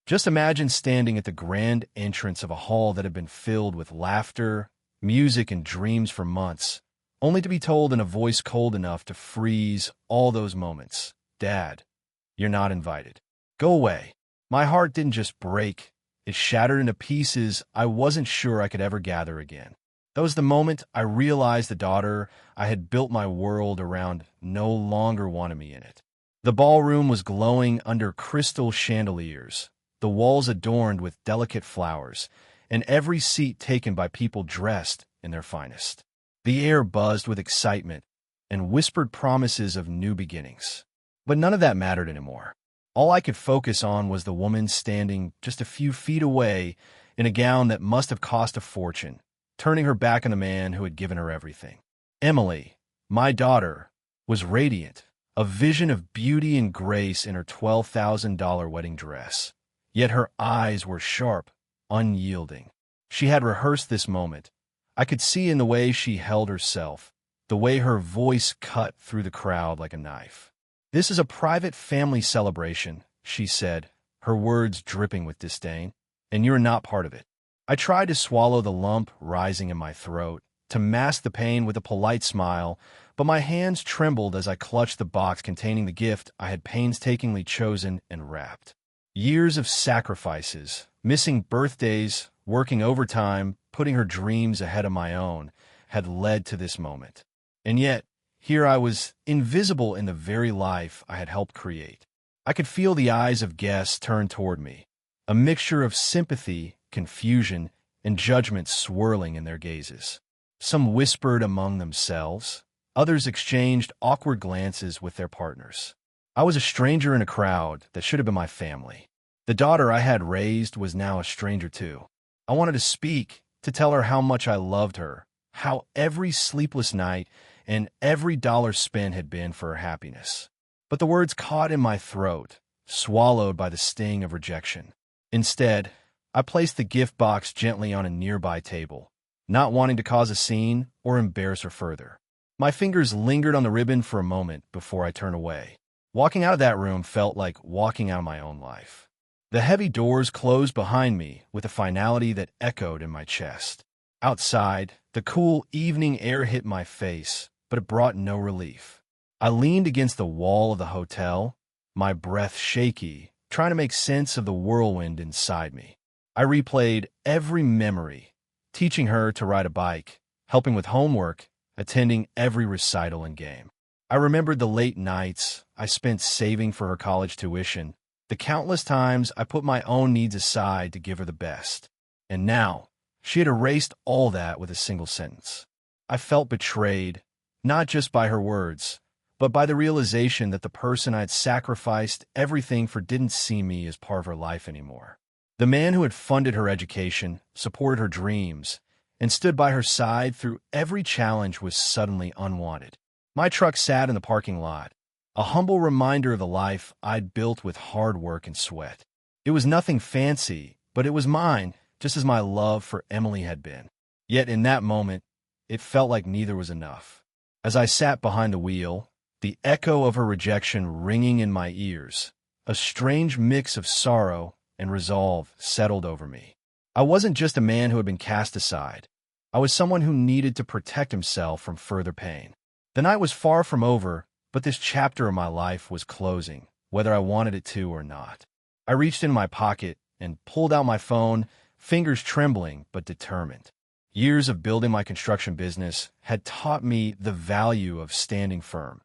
Just imagine standing at the grand entrance of a hall that had been filled with laughter, music, and dreams for months, only to be told in a voice cold enough to freeze all those moments, "Dad, you're not invited. Go away." My heart didn't just break, it shattered into pieces I wasn't sure I could ever gather again. That was the moment I realized the daughter I had built my world around no longer wanted me in it. The ballroom was glowing under crystal chandeliers, the walls adorned with delicate flowers, and every seat taken by people dressed in their finest. The air buzzed with excitement and whispered promises of new beginnings. But none of that mattered anymore. All I could focus on was the woman standing just a few feet away in a gown that must have cost a fortune, turning her back on the man who had given her everything. Emily, my daughter, was radiant, a vision of beauty and grace in her $12,000 wedding dress. Yet her eyes were sharp, unyielding. She had rehearsed this moment. I could see in the way she held herself, the way her voice cut through the crowd like a knife. "This is a private family celebration," she said, her words dripping with disdain, "and you're not part of it." I tried to swallow the lump rising in my throat, to mask the pain with a polite smile, but my hands trembled as I clutched the box containing the gift I had painstakingly chosen and wrapped. Years of sacrifices, missing birthdays, working overtime, putting her dreams ahead of my own, had led to this moment. And yet, here I was, invisible in the very life I had helped create. I could feel the eyes of guests turn toward me, a mixture of sympathy, confusion, and judgment swirling in their gazes. Some whispered among themselves, others exchanged awkward glances with their partners. I was a stranger in a crowd that should have been my family. The daughter I had raised was now a stranger too. I wanted to speak, to tell her how much I loved her, how every sleepless night and every dollar spent had been for her happiness. But the words caught in my throat, swallowed by the sting of rejection. Instead, I placed the gift box gently on a nearby table, not wanting to cause a scene or embarrass her further. My fingers lingered on the ribbon for a moment before I turned away. Walking out of that room felt like walking out of my own life. The heavy doors closed behind me with a finality that echoed in my chest. Outside, the cool evening air hit my face, but it brought no relief. I leaned against the wall of the hotel, my breath shaky, trying to make sense of the whirlwind inside me. I replayed every memory, teaching her to ride a bike, helping with homework, attending every recital and game. I remembered the late nights I spent saving for her college tuition, the countless times I put my own needs aside to give her the best. And now, she had erased all that with a single sentence. I felt betrayed, not just by her words, but by the realization that the person I had sacrificed everything for didn't see me as part of her life anymore. The man who had funded her education, supported her dreams, and stood by her side through every challenge was suddenly unwanted. My truck sat in the parking lot, a humble reminder of the life I'd built with hard work and sweat. It was nothing fancy, but it was mine, just as my love for Emily had been. Yet in that moment, it felt like neither was enough. As I sat behind the wheel, the echo of her rejection ringing in my ears, a strange mix of sorrow and resolve settled over me. I wasn't just a man who had been cast aside. I was someone who needed to protect himself from further pain. The night was far from over, but this chapter of my life was closing, whether I wanted it to or not. I reached in my pocket and pulled out my phone, fingers trembling but determined. Years of building my construction business had taught me the value of standing firm,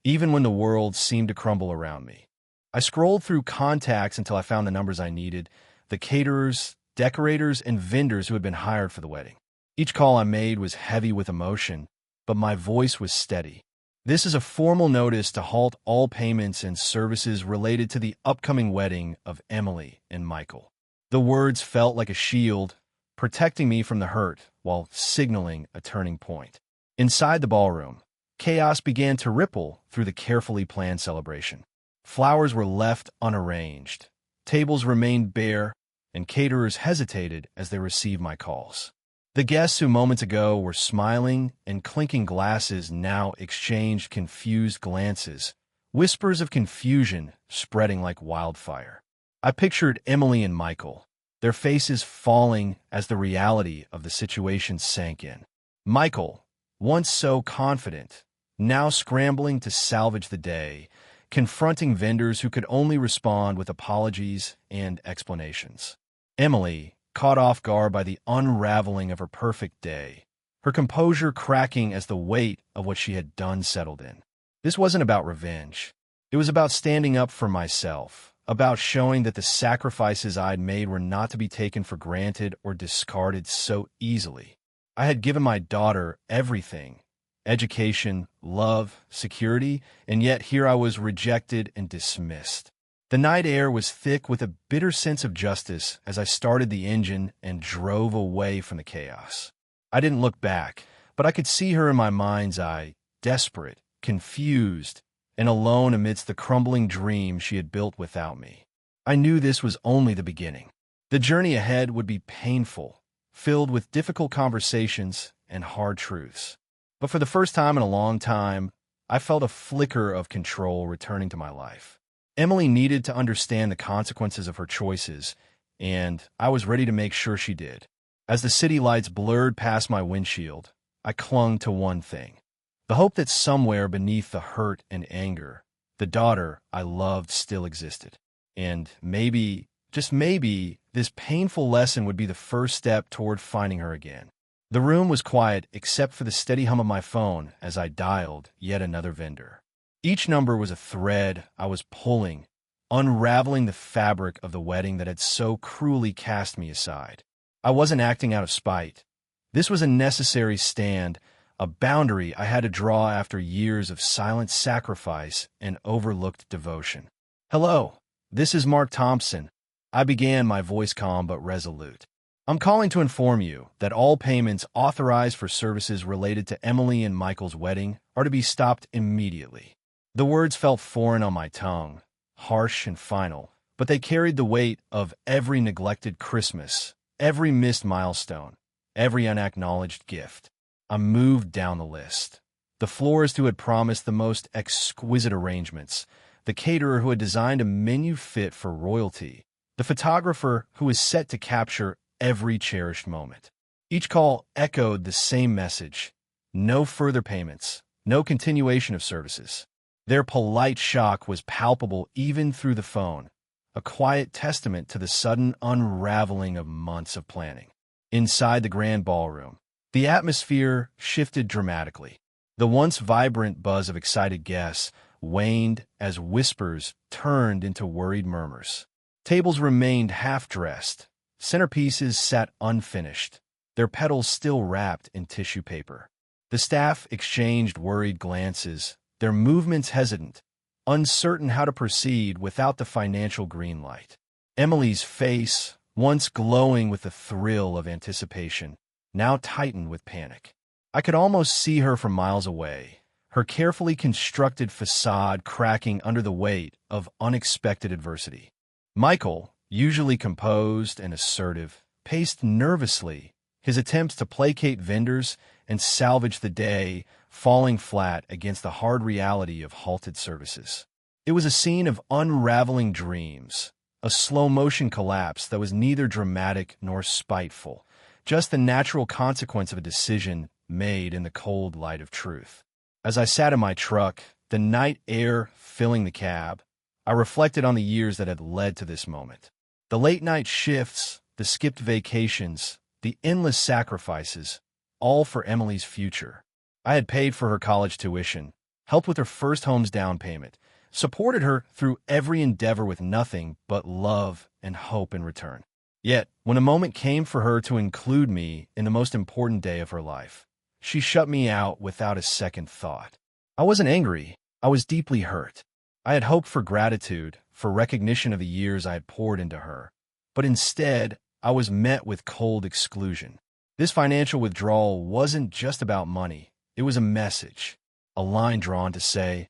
even when the world seemed to crumble around me. I scrolled through contacts until I found the numbers I needed, the caterers, decorators, and vendors who had been hired for the wedding. Each call I made was heavy with emotion, but my voice was steady. This is a formal notice to halt all payments and services related to the upcoming wedding of Emily and Michael. The words felt like a shield, protecting me from the hurt while signaling a turning point. Inside the ballroom, chaos began to ripple through the carefully planned celebration. Flowers were left unarranged, tables remained bare, and caterers hesitated as they received my calls. The guests who moments ago were smiling and clinking glasses now exchanged confused glances, whispers of confusion spreading like wildfire. I pictured Emily and Michael, their faces falling as the reality of the situation sank in. Michael, once so confident, now scrambling to salvage the day, confronting vendors who could only respond with apologies and explanations. Emily, caught off guard by the unraveling of her perfect day, her composure cracking as the weight of what she had done settled in. This wasn't about revenge. It was about standing up for myself, about showing that the sacrifices I'd made were not to be taken for granted or discarded so easily. I had given my daughter everything: education, love, security, and yet here I was rejected and dismissed. The night air was thick with a bitter sense of justice as I started the engine and drove away from the chaos. I didn't look back, but I could see her in my mind's eye, desperate, confused, and alone amidst the crumbling dream she had built without me. I knew this was only the beginning. The journey ahead would be painful, filled with difficult conversations and hard truths. But for the first time in a long time, I felt a flicker of control returning to my life. Emily needed to understand the consequences of her choices, and I was ready to make sure she did. As the city lights blurred past my windshield, I clung to one thing: the hope that somewhere beneath the hurt and anger, the daughter I loved still existed. And maybe, just maybe, this painful lesson would be the first step toward finding her again. The room was quiet except for the steady hum of my phone as I dialed yet another vendor. Each number was a thread I was pulling, unraveling the fabric of the wedding that had so cruelly cast me aside. I wasn't acting out of spite. This was a necessary stand, a boundary I had to draw after years of silent sacrifice and overlooked devotion. "Hello, this is Mark Thompson," I began, my voice calm but resolute. "I'm calling to inform you that all payments authorized for services related to Emily and Michael's wedding are to be stopped immediately." The words felt foreign on my tongue, harsh and final, but they carried the weight of every neglected Christmas, every missed milestone, every unacknowledged gift. I moved down the list. The florist who had promised the most exquisite arrangements, the caterer who had designed a menu fit for royalty, the photographer who was set to capture every cherished moment. Each call echoed the same message: no further payments, no continuation of services. Their polite shock was palpable even through the phone, a quiet testament to the sudden unraveling of months of planning. Inside the grand ballroom, the atmosphere shifted dramatically. The once vibrant buzz of excited guests waned as whispers turned into worried murmurs. Tables remained half-dressed. Centerpieces sat unfinished, their petals still wrapped in tissue paper. The staff exchanged worried glances, their movements hesitant, uncertain how to proceed without the financial green light. Emily's face, once glowing with the thrill of anticipation, now tightened with panic. I could almost see her from miles away, her carefully constructed facade cracking under the weight of unexpected adversity. Michael, usually composed and assertive, paced nervously, his attempts to placate vendors and salvage the day falling flat against the hard reality of halted services. It was a scene of unraveling dreams, a slow-motion collapse that was neither dramatic nor spiteful, just the natural consequence of a decision made in the cold light of truth. As I sat in my truck, the night air filling the cab, I reflected on the years that had led to this moment. The late-night shifts, the skipped vacations, the endless sacrifices, all for Emily's future. I had paid for her college tuition, helped with her first home's down payment, supported her through every endeavor with nothing but love and hope in return. Yet, when a moment came for her to include me in the most important day of her life, she shut me out without a second thought. I wasn't angry. I was deeply hurt. I had hoped for gratitude, for recognition of the years I had poured into her. But instead, I was met with cold exclusion. This financial withdrawal wasn't just about money. It was a message, a line drawn to say,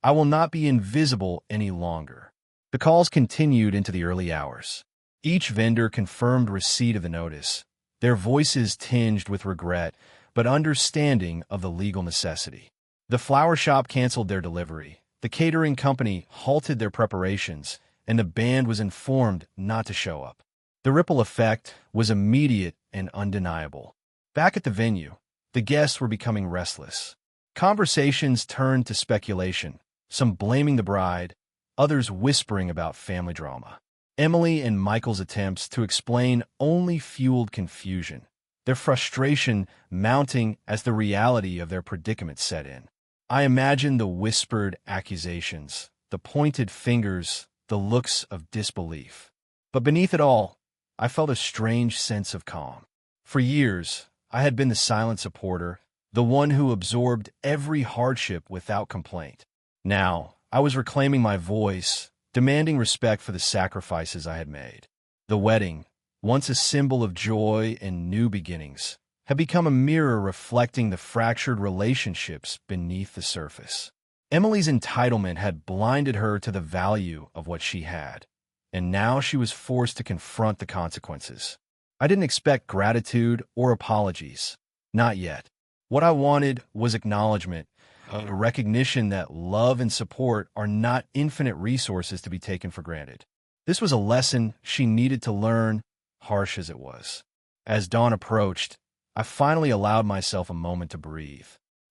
"I will not be invisible any longer." The calls continued into the early hours. Each vendor confirmed receipt of the notice, their voices tinged with regret, but understanding of the legal necessity. The flower shop canceled their delivery. The catering company halted their preparations, and the band was informed not to show up. The ripple effect was immediate and undeniable. Back at the venue, the guests were becoming restless. Conversations turned to speculation, some blaming the bride, others whispering about family drama. Emily and Michael's attempts to explain only fueled confusion, their frustration mounting as the reality of their predicament set in. I imagined the whispered accusations, the pointed fingers, the looks of disbelief. But beneath it all, I felt a strange sense of calm. For years, I had been the silent supporter, the one who absorbed every hardship without complaint. Now, I was reclaiming my voice, demanding respect for the sacrifices I had made. The wedding, once a symbol of joy and new beginnings, had become a mirror reflecting the fractured relationships beneath the surface. Emily's entitlement had blinded her to the value of what she had, and now she was forced to confront the consequences. I didn't expect gratitude or apologies. Not yet. What I wanted was acknowledgement, a recognition that love and support are not infinite resources to be taken for granted. This was a lesson she needed to learn, harsh as it was. As dawn approached, I finally allowed myself a moment to breathe.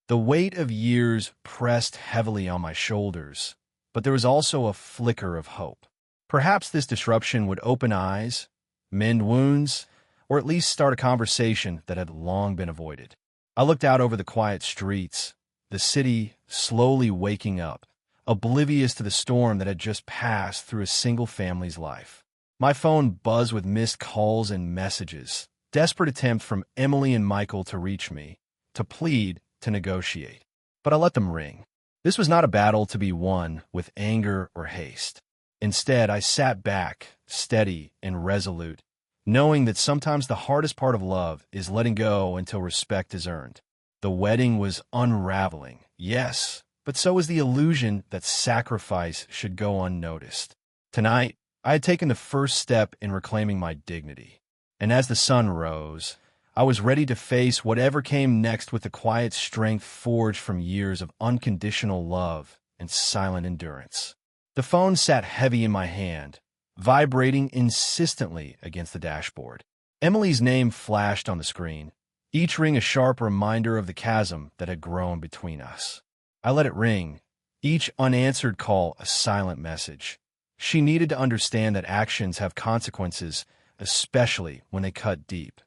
The weight of years pressed heavily on my shoulders, but there was also a flicker of hope. Perhaps this disruption would open eyes, mend wounds, or at least start a conversation that had long been avoided. I looked out over the quiet streets, the city slowly waking up, oblivious to the storm that had just passed through a single family's life. My phone buzzed with missed calls and messages, desperate attempts from Emily and Michael to reach me, to plead, to negotiate. But I let them ring. This was not a battle to be won with anger or haste. Instead, I sat back, steady and resolute, knowing that sometimes the hardest part of love is letting go until respect is earned. The wedding was unraveling, yes, but so was the illusion that sacrifice should go unnoticed. Tonight, I had taken the first step in reclaiming my dignity, and as the sun rose, I was ready to face whatever came next with the quiet strength forged from years of unconditional love and silent endurance. The phone sat heavy in my hand, vibrating insistently against the dashboard. Emily's name flashed on the screen, each ring a sharp reminder of the chasm that had grown between us. I let it ring, each unanswered call a silent message. She needed to understand that actions have consequences, especially when they cut deep.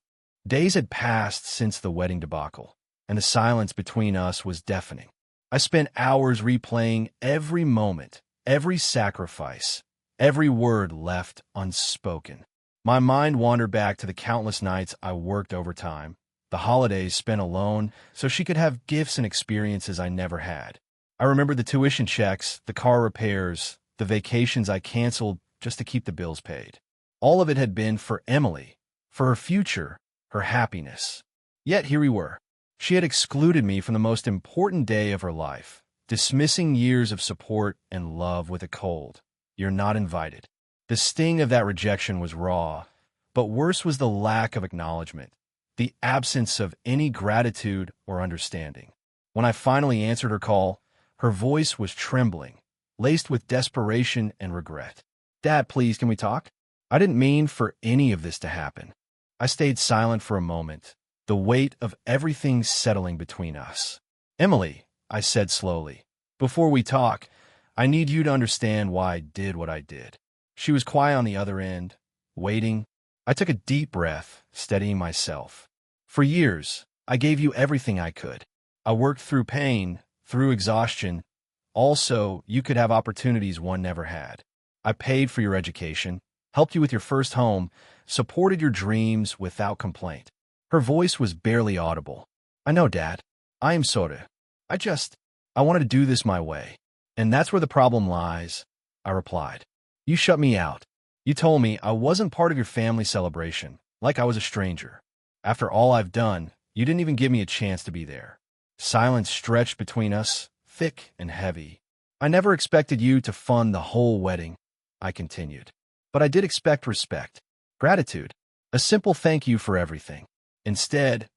Days had passed since the wedding debacle, and the silence between us was deafening. I spent hours replaying every moment, every sacrifice, every word left unspoken. My mind wandered back to the countless nights I worked overtime, the holidays spent alone so she could have gifts and experiences I never had. I remembered the tuition checks, the car repairs, the vacations I canceled just to keep the bills paid. All of it had been for Emily, for her future, her happiness. Yet here we were. She had excluded me from the most important day of her life, dismissing years of support and love with a cold, "You're not invited." The sting of that rejection was raw, but worse was the lack of acknowledgement, the absence of any gratitude or understanding. When I finally answered her call, her voice was trembling, laced with desperation and regret. "Dad, please, can we talk?" I didn't mean for any of this to happen. I stayed silent for a moment, the weight of everything settling between us. "Emily," I said slowly, "before we talk, I need you to understand why I did what I did." She was quiet on the other end, waiting. I took a deep breath, steadying myself. "For years, I gave you everything I could. I worked through pain, through exhaustion. Also, you could have opportunities one never had. I paid for your education, helped you with your first home, supported your dreams without complaint." Her voice was barely audible. "I know, Dad. I am sorry. I wanted to do this my way. And that's where the problem lies," I replied. "You shut me out. You told me I wasn't part of your family celebration, like I was a stranger. After all I've done, you didn't even give me a chance to be there." Silence stretched between us, thick and heavy. "I never expected you to fund the whole wedding," I continued. "But I did expect respect, gratitude, a simple thank you for everything. Instead,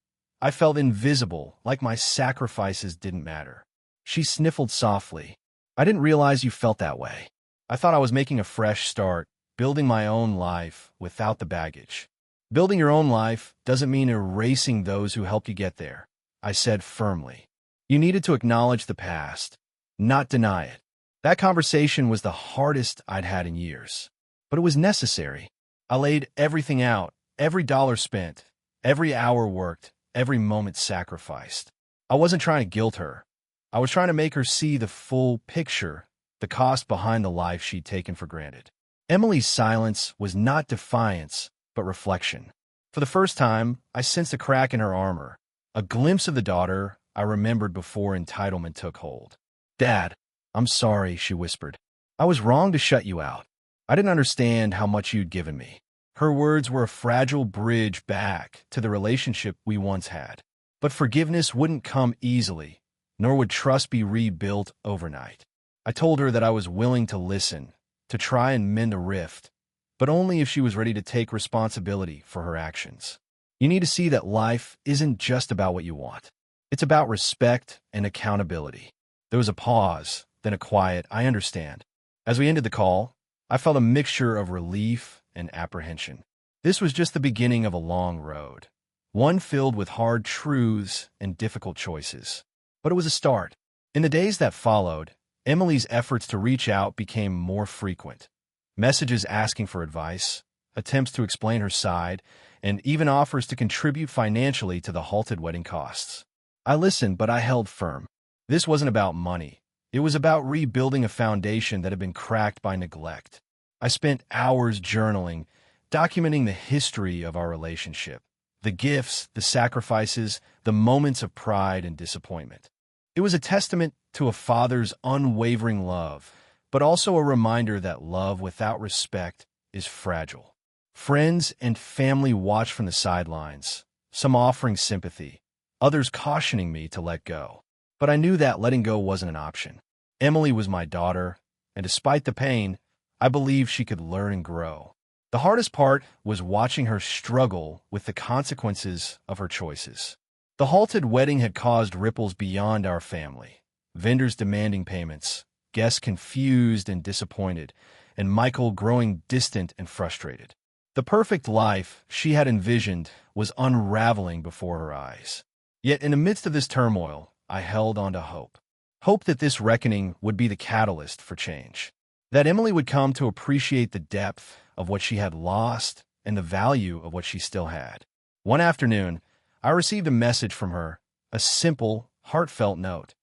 I felt invisible, like my sacrifices didn't matter." She sniffled softly. "I didn't realize you felt that way." I thought I was making a fresh start, building my own life without the baggage. Building your own life doesn't mean erasing those who helped you get there, I said firmly. You needed to acknowledge the past, not deny it. That conversation was the hardest I'd had in years, but it was necessary. I laid everything out, every dollar spent, every hour worked, every moment sacrificed. I wasn't trying to guilt her. I was trying to make her see the full picture, the cost behind the life she'd taken for granted. Emily's silence was not defiance, but reflection. For the first time, I sensed a crack in her armor, a glimpse of the daughter I remembered before entitlement took hold. "Dad, I'm sorry," she whispered. "I was wrong to shut you out. I didn't understand how much you'd given me." Her words were a fragile bridge back to the relationship we once had. But forgiveness wouldn't come easily, nor would trust be rebuilt overnight. I told her that I was willing to listen, to try and mend the rift, but only if she was ready to take responsibility for her actions. You need to see that life isn't just about what you want. It's about respect and accountability. There was a pause, then a quiet, "I understand." As we ended the call, I felt a mixture of relief and apprehension. This was just the beginning of a long road, one filled with hard truths and difficult choices. But it was a start. In the days that followed, Emily's efforts to reach out became more frequent. Messages asking for advice, attempts to explain her side, and even offers to contribute financially to the halted wedding costs. I listened, but I held firm. This wasn't about money. It was about rebuilding a foundation that had been cracked by neglect. I spent hours journaling, documenting the history of our relationship, the gifts, the sacrifices, the moments of pride and disappointment. It was a testament to a father's unwavering love, but also a reminder that love without respect is fragile. Friends and family watched from the sidelines, some offering sympathy, others cautioning me to let go. But I knew that letting go wasn't an option. Emily was my daughter, and despite the pain, I believed she could learn and grow. The hardest part was watching her struggle with the consequences of her choices. The halted wedding had caused ripples beyond our family. Vendors demanding payments, guests confused and disappointed, and Michael growing distant and frustrated. The perfect life she had envisioned was unraveling before her eyes. Yet in the midst of this turmoil, I held on to hope. Hope that this reckoning would be the catalyst for change. That Emily would come to appreciate the depth of what she had lost and the value of what she still had. One afternoon, I received a message from her, a simple, heartfelt note.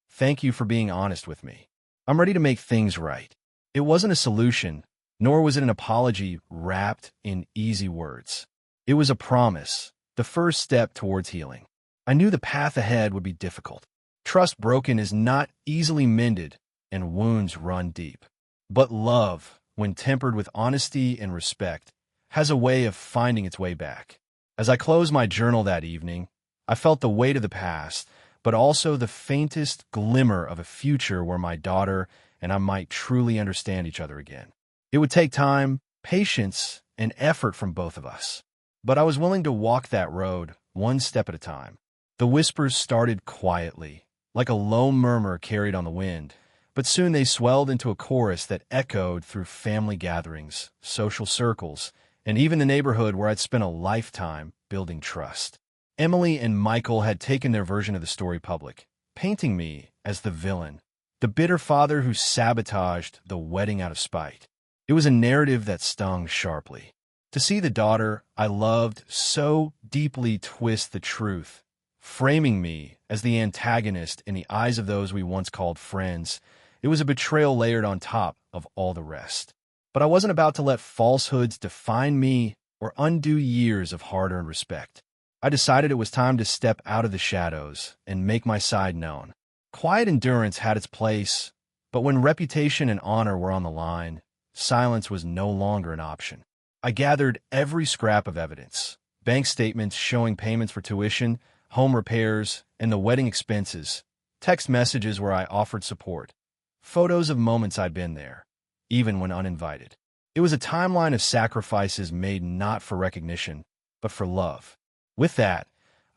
"Thank you for being honest with me. I'm ready to make things right." It wasn't a solution, nor was it an apology wrapped in easy words. It was a promise, the first step towards healing. I knew the path ahead would be difficult. Trust broken is not easily mended, and wounds run deep. But love, when tempered with honesty and respect, has a way of finding its way back. As I closed my journal that evening, I felt the weight of the past, but also the faintest glimmer of a future where my daughter and I might truly understand each other again. It would take time, patience, and effort from both of us. But I was willing to walk that road, one step at a time. The whispers started quietly, like a low murmur carried on the wind, but soon they swelled into a chorus that echoed through family gatherings, social circles, and even the neighborhood where I'd spent a lifetime building trust. Emily and Michael had taken their version of the story public, painting me as the villain, the bitter father who sabotaged the wedding out of spite. It was a narrative that stung sharply. To see the daughter I loved so deeply twist the truth, framing me as the antagonist in the eyes of those we once called friends, it was a betrayal layered on top of all the rest. But I wasn't about to let falsehoods define me or undo years of hard-earned respect. I decided it was time to step out of the shadows and make my side known. Quiet endurance had its place, but when reputation and honor were on the line, silence was no longer an option. I gathered every scrap of evidence, bank statements showing payments for tuition, home repairs, and the wedding expenses, text messages where I offered support, photos of moments I'd been there, even when uninvited. It was a timeline of sacrifices made not for recognition, but for love. With that,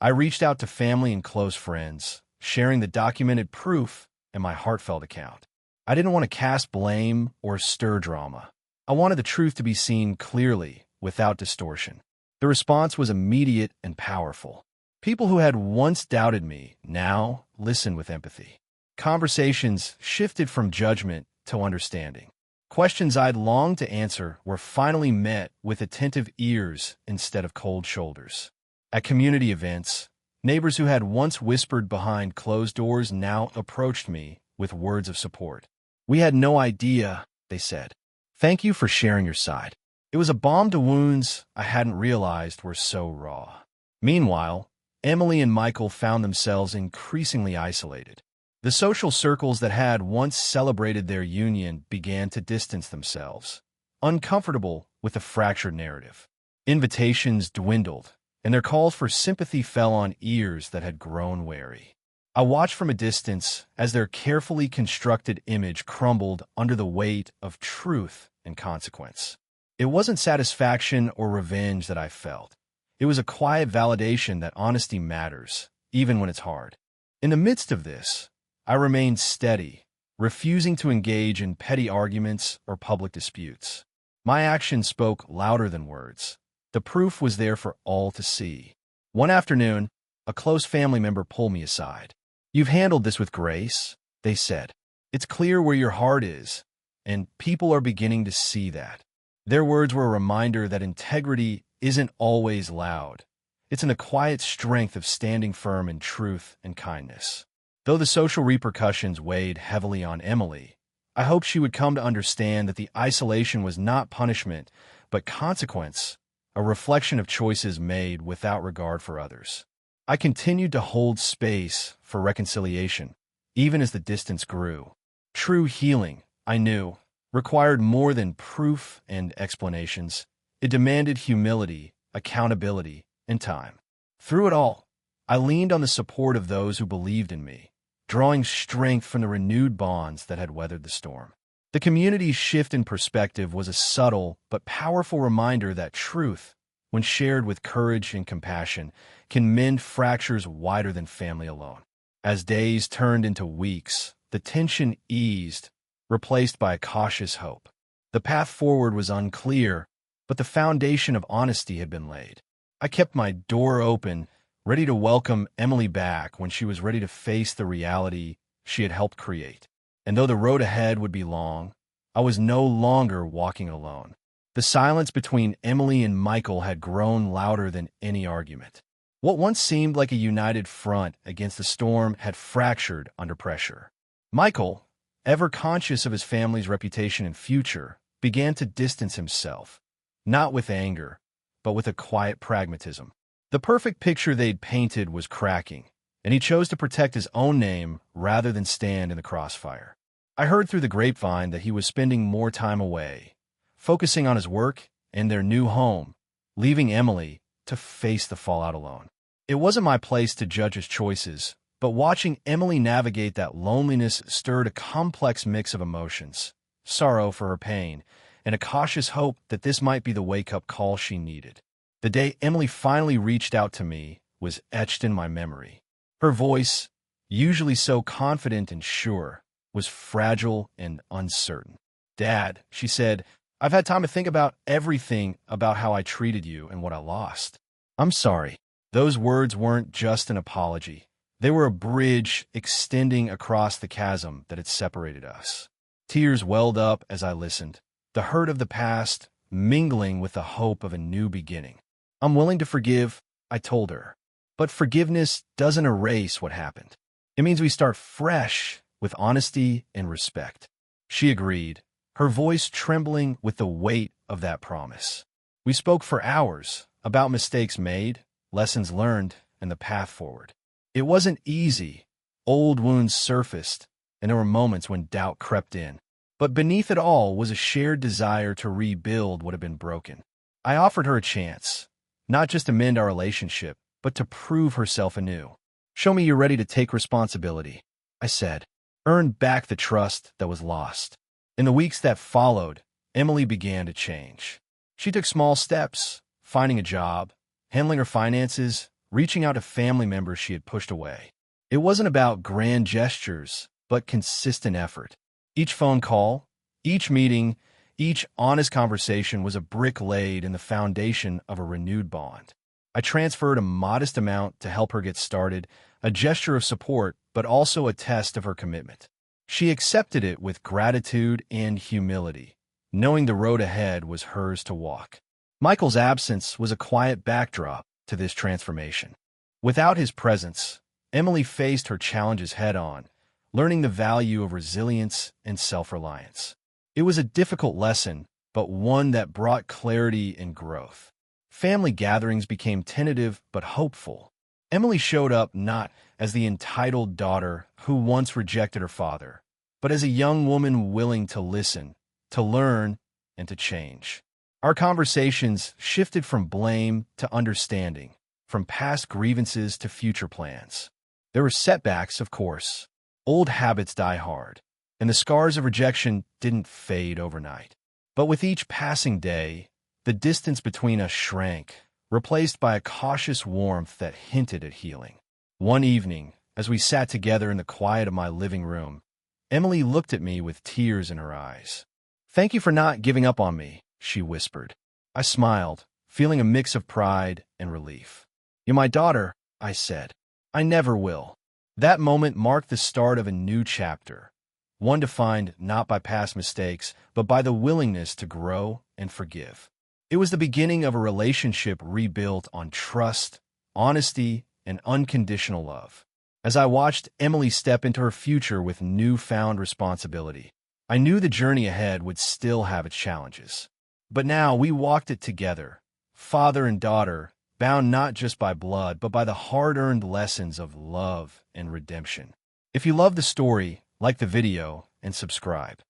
I reached out to family and close friends, sharing the documented proof and my heartfelt account. I didn't want to cast blame or stir drama. I wanted the truth to be seen clearly, without distortion. The response was immediate and powerful. People who had once doubted me now listened with empathy. Conversations shifted from judgment to understanding. Questions I'd longed to answer were finally met with attentive ears instead of cold shoulders. At community events, neighbors who had once whispered behind closed doors now approached me with words of support. "We had no idea," they said. "Thank you for sharing your side." It was a balm to wounds I hadn't realized were so raw. Meanwhile, Emily and Michael found themselves increasingly isolated. The social circles that had once celebrated their union began to distance themselves, uncomfortable with the fractured narrative. Invitations dwindled, and their calls for sympathy fell on ears that had grown wary. I watched from a distance as their carefully constructed image crumbled under the weight of truth and consequence. It wasn't satisfaction or revenge that I felt. It was a quiet validation that honesty matters, even when it's hard. In the midst of this, I remained steady, refusing to engage in petty arguments or public disputes. My actions spoke louder than words. The proof was there for all to see. One afternoon, a close family member pulled me aside. "You've handled this with grace," they said. "It's clear where your heart is, and people are beginning to see that." Their words were a reminder that integrity isn't always loud. It's in the quiet strength of standing firm in truth and kindness. Though the social repercussions weighed heavily on Emily, I hoped she would come to understand that the isolation was not punishment, but consequence, a reflection of choices made without regard for others. I continued to hold space for reconciliation, even as the distance grew. True healing, I knew, required more than proof and explanations. It demanded humility, accountability, and time. Through it all, I leaned on the support of those who believed in me, drawing strength from the renewed bonds that had weathered the storm. The community's shift in perspective was a subtle but powerful reminder that truth, when shared with courage and compassion, can mend fractures wider than family alone. As days turned into weeks, the tension eased, replaced by a cautious hope. The path forward was unclear, but the foundation of honesty had been laid. I kept my door open, ready to welcome Emily back when she was ready to face the reality she had helped create. And though the road ahead would be long, I was no longer walking alone. The silence between Emily and Michael had grown louder than any argument. What once seemed like a united front against the storm had fractured under pressure. Michael, ever conscious of his family's reputation and future, began to distance himself, not with anger, but with a quiet pragmatism. The perfect picture they'd painted was cracking, and he chose to protect his own name rather than stand in the crossfire. I heard through the grapevine that he was spending more time away, focusing on his work and their new home, leaving Emily to face the fallout alone. It wasn't my place to judge his choices, but watching Emily navigate that loneliness stirred a complex mix of emotions, sorrow for her pain, and a cautious hope that this might be the wake-up call she needed. The day Emily finally reached out to me was etched in my memory. Her voice, usually so confident and sure, was fragile and uncertain. "Dad," she said, "I've had time to think about everything about how I treated you and what I lost. I'm sorry." Those words weren't just an apology. They were a bridge extending across the chasm that had separated us. Tears welled up as I listened, the hurt of the past mingling with the hope of a new beginning. "I'm willing to forgive," I told her. "But forgiveness doesn't erase what happened. It means we start fresh with honesty and respect." She agreed, her voice trembling with the weight of that promise. We spoke for hours about mistakes made, lessons learned, and the path forward. It wasn't easy. Old wounds surfaced, and there were moments when doubt crept in. But beneath it all was a shared desire to rebuild what had been broken. I offered her a chance, not just to mend our relationship, but to prove herself anew. "Show me you're ready to take responsibility," I said. "Earn back the trust that was lost." In the weeks that followed, Emily began to change. She took small steps, finding a job, handling her finances, reaching out to family members she had pushed away. It wasn't about grand gestures, but consistent effort. Each phone call, each meeting, each honest conversation was a brick laid in the foundation of a renewed bond. I transferred a modest amount to help her get started, a gesture of support, but also a test of her commitment. She accepted it with gratitude and humility, knowing the road ahead was hers to walk. Michael's absence was a quiet backdrop to this transformation. Without his presence, Emily faced her challenges head-on, learning the value of resilience and self-reliance. It was a difficult lesson, but one that brought clarity and growth. Family gatherings became tentative but hopeful. Emily showed up not as the entitled daughter who once rejected her father, but as a young woman willing to listen, to learn, and to change. Our conversations shifted from blame to understanding, from past grievances to future plans. There were setbacks, of course. Old habits die hard, and the scars of rejection didn't fade overnight. But with each passing day, the distance between us shrank, replaced by a cautious warmth that hinted at healing. One evening, as we sat together in the quiet of my living room, Emily looked at me with tears in her eyes. "Thank you for not giving up on me," she whispered. I smiled, feeling a mix of pride and relief. "You're my daughter," I said. "I never will." That moment marked the start of a new chapter, one defined not by past mistakes, but by the willingness to grow and forgive. It was the beginning of a relationship rebuilt on trust, honesty, and unconditional love. As I watched Emily step into her future with newfound responsibility, I knew the journey ahead would still have its challenges. But now we walked it together, father and daughter, bound not just by blood, but by the hard-earned lessons of love and redemption. If you love the story, like the video and subscribe.